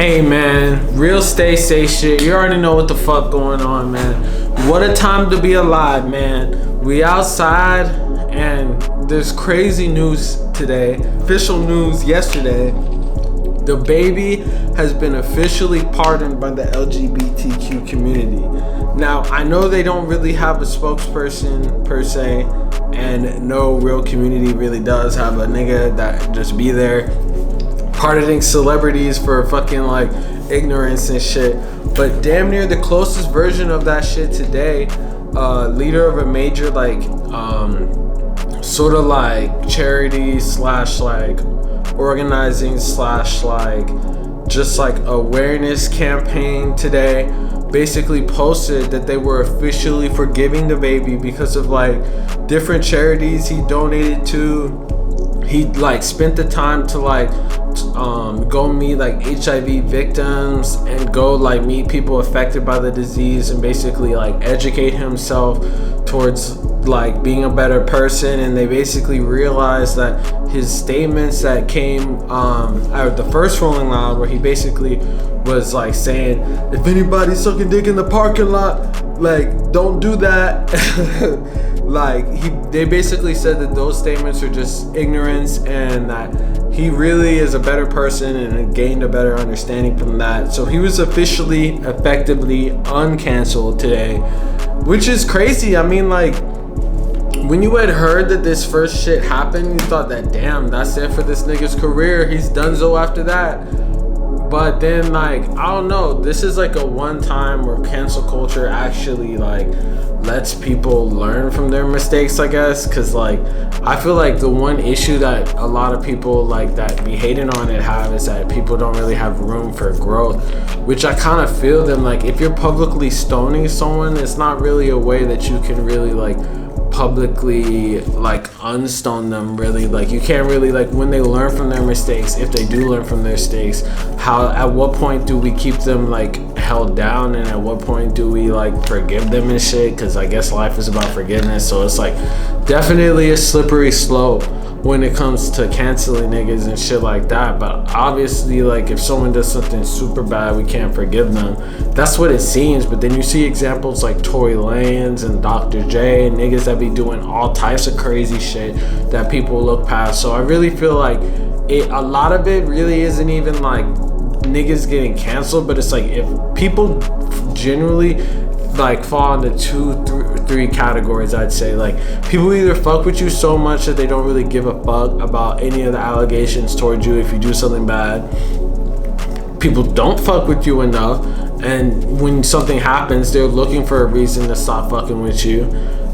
Hey man, real stay shit. You already know what the fuck going on, man. What a time to be alive, man. We outside and there's crazy news today. Official news yesterday. DaBaby has been officially pardoned by the LGBTQ community. Now, I know they don't really have a spokesperson per se, and no real community really does have a nigga that just be there pardoning celebrities for fucking like ignorance and shit. But damn near the closest version of that shit today, leader of a major like sort of like charity slash like organizing slash like just like awareness campaign today basically posted that they were officially forgiving DaBaby because of like different charities he donated to. He like spent the time to like go meet like HIV victims and go like meet people affected by the disease and basically like educate himself towards like being a better person. And they basically realized that his statements that came out of the first Rolling Loud, where he basically was like saying, if anybody's sucking dick in the parking lot, like don't do that. Like they basically said that those statements are just ignorance and that he really is a better person and gained a better understanding from that. So he was officially, effectively uncanceled today, which is crazy. I mean, like, when you had heard that this first shit happened, you thought that, damn, that's it for this nigga's career. He's donezo after that. But then, like, I don't know. This is like a one time where cancel culture actually, like, lets people learn from their mistakes, I guess. Because, like, I feel like the one issue that a lot of people, like, that be hating on it have is that people don't really have room for growth. Which I kind of feel them. Like, if you're publicly stoning someone, it's not really a way that you can really, like, publicly like unstone them really. Like you can't really, like, when they learn from their mistakes, if they do learn from their mistakes, how at what point do we keep them like held down, and at what point do we like forgive them and shit? Because I guess life is about forgiveness. So it's like definitely a slippery slope when it comes to canceling niggas and shit like that. But obviously, like, if someone does something super bad, we can't forgive them. That's what it seems. But then you see examples like Tory Lanez and Dr. J and niggas that be doing all types of crazy shit that people look past. So I really feel like a lot of it really isn't even like niggas getting canceled, but it's like if people generally like fall into three categories, I'd say. Like, people either fuck with you so much that they don't really give a fuck about any of the allegations towards you if you do something bad. People don't fuck with you enough, and when something happens, they're looking for a reason to stop fucking with you.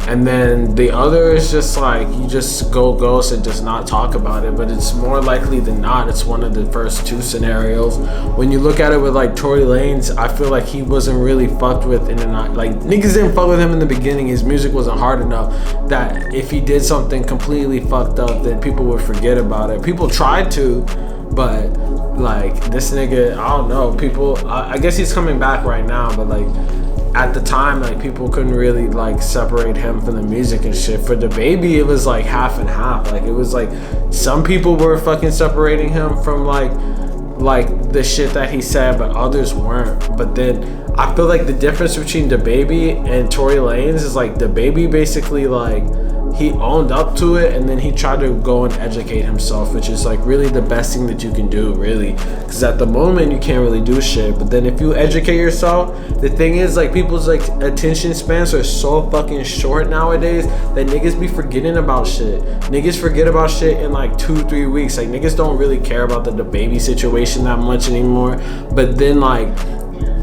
And then the other is just like, you just go ghost and just not talk about it. But it's more likely than not, it's one of the first two scenarios. When you look at it with like Tory Lanez, I feel like he wasn't really fucked with in the night. Like, niggas didn't fuck with him in the beginning. His music wasn't hard enough that if he did something completely fucked up, then people would forget about it. People tried to, but like this nigga, I don't know. People, I guess he's coming back right now, but like, at the time, like, people couldn't really like separate him from the music and shit. For DaBaby, it was like half and half. Like, it was like some people were fucking separating him from like the shit that he said, but others weren't. But then I feel like the difference between DaBaby and Tory Lanez is like DaBaby basically like he owned up to it, and then he tried to go and educate himself, which is like really the best thing that you can do, really, because at the moment you can't really do shit. But then if you educate yourself, the thing is, like, people's like attention spans are so fucking short nowadays that niggas be forgetting about shit. Niggas forget about shit in like 2-3 weeks. Like, niggas don't really care about the DaBaby situation that much anymore. But then like,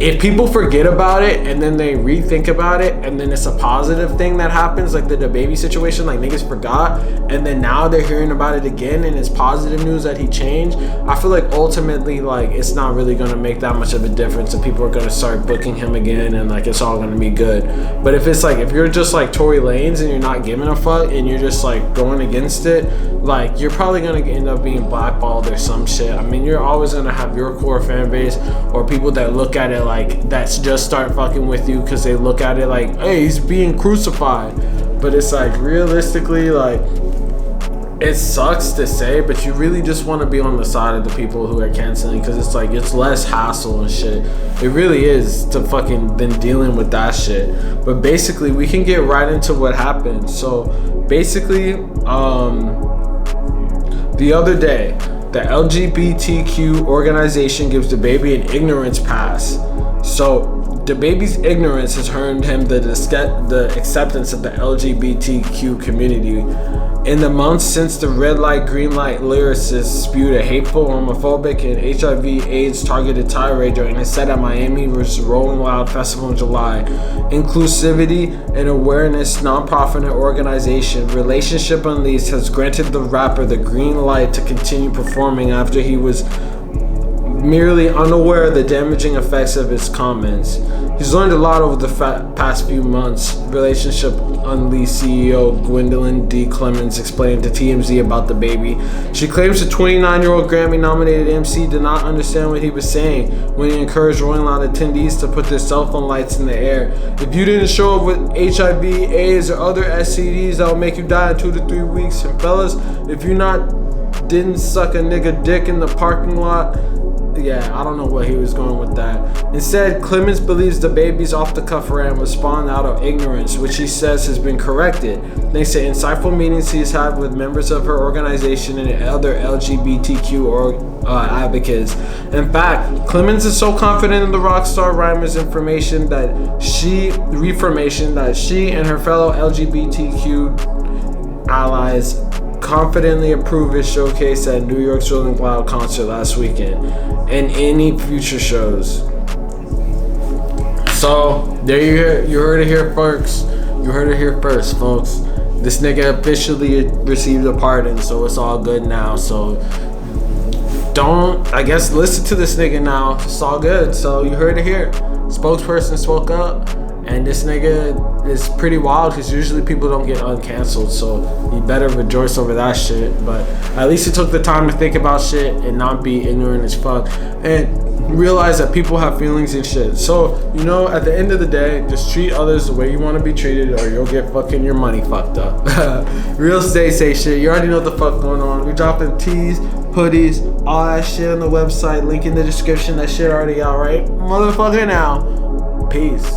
if people forget about it and then they rethink about it, and then it's a positive thing that happens, like the DaBaby situation, like niggas forgot and then now they're hearing about it again and it's positive news that he changed, I feel like ultimately like it's not really gonna make that much of a difference, and people are gonna start booking him again and like it's all gonna be good. But if it's like, if you're just like Tory Lanez and you're not giving a fuck and you're just like going against it, like you're probably gonna end up being blackballed or some shit. I mean, you're always gonna have your core fan base or people that look at it like that's just start fucking with you because they look at it like, hey, he's being crucified. But it's like, realistically, like, it sucks to say, but you really just want to be on the side of the people who are canceling, because it's like, it's less hassle and shit. It really is to fucking than dealing with that shit. But basically, we can get right into what happened. So basically, the other day, the LGBTQ organization gives DaBaby an ignorance pass. So DaBaby's ignorance has earned him the acceptance of the LGBTQ community. In the months since the red light, green light lyricist spewed a hateful, homophobic, and HIV/AIDS targeted tirade during his set at Miami's Rolling Loud Festival in July, Inclusivity and Awareness nonprofit organization Relationship Unleashed has granted the rapper the green light to continue performing after he was merely unaware of the damaging effects of his comments. He's learned a lot over the past few months, Relationship Unleashed CEO Gwendolyn D. Clemens explained to TMZ about DaBaby. She claims the 29-year-old Grammy-nominated MC did not understand what he was saying when he encouraged Rolling Loud attendees to put their cell phone lights in the air. If you didn't show up with HIV, AIDS, or other STDs that will make you die in 2 to 3 weeks, and fellas, if you didn't suck a nigga dick in the parking lot, yeah, I don't know where he was going with that. Instead, Clemens believes DaBaby's off-the-cuff rant was spawned out of ignorance, which he says has been corrected thanks to insightful meetings he's had with members of her organization and other LGBTQ advocates. In fact, Clemens is so confident in the rock star rhymer's reformation that she and her fellow LGBTQ allies confidently approve his showcase at New York's Rolling Loud concert last weekend and any future shows. So there you heard it here first. You heard it here first, folks. This nigga officially received a pardon, so it's all good now. So listen to this nigga now. It's all good. So you heard it here. Spokesperson spoke up. And this nigga is pretty wild, because usually people don't get uncanceled, so you better rejoice over that shit. But at least he took the time to think about shit and not be ignorant as fuck, and realize that people have feelings and shit. So, at the end of the day, just treat others the way you want to be treated, or you'll get fucking your money fucked up. Real stay shit. You already know what the fuck going on. We dropping tees, hoodies, all that shit on the website. Link in the description. That shit already out, right? Motherfucker now. Peace.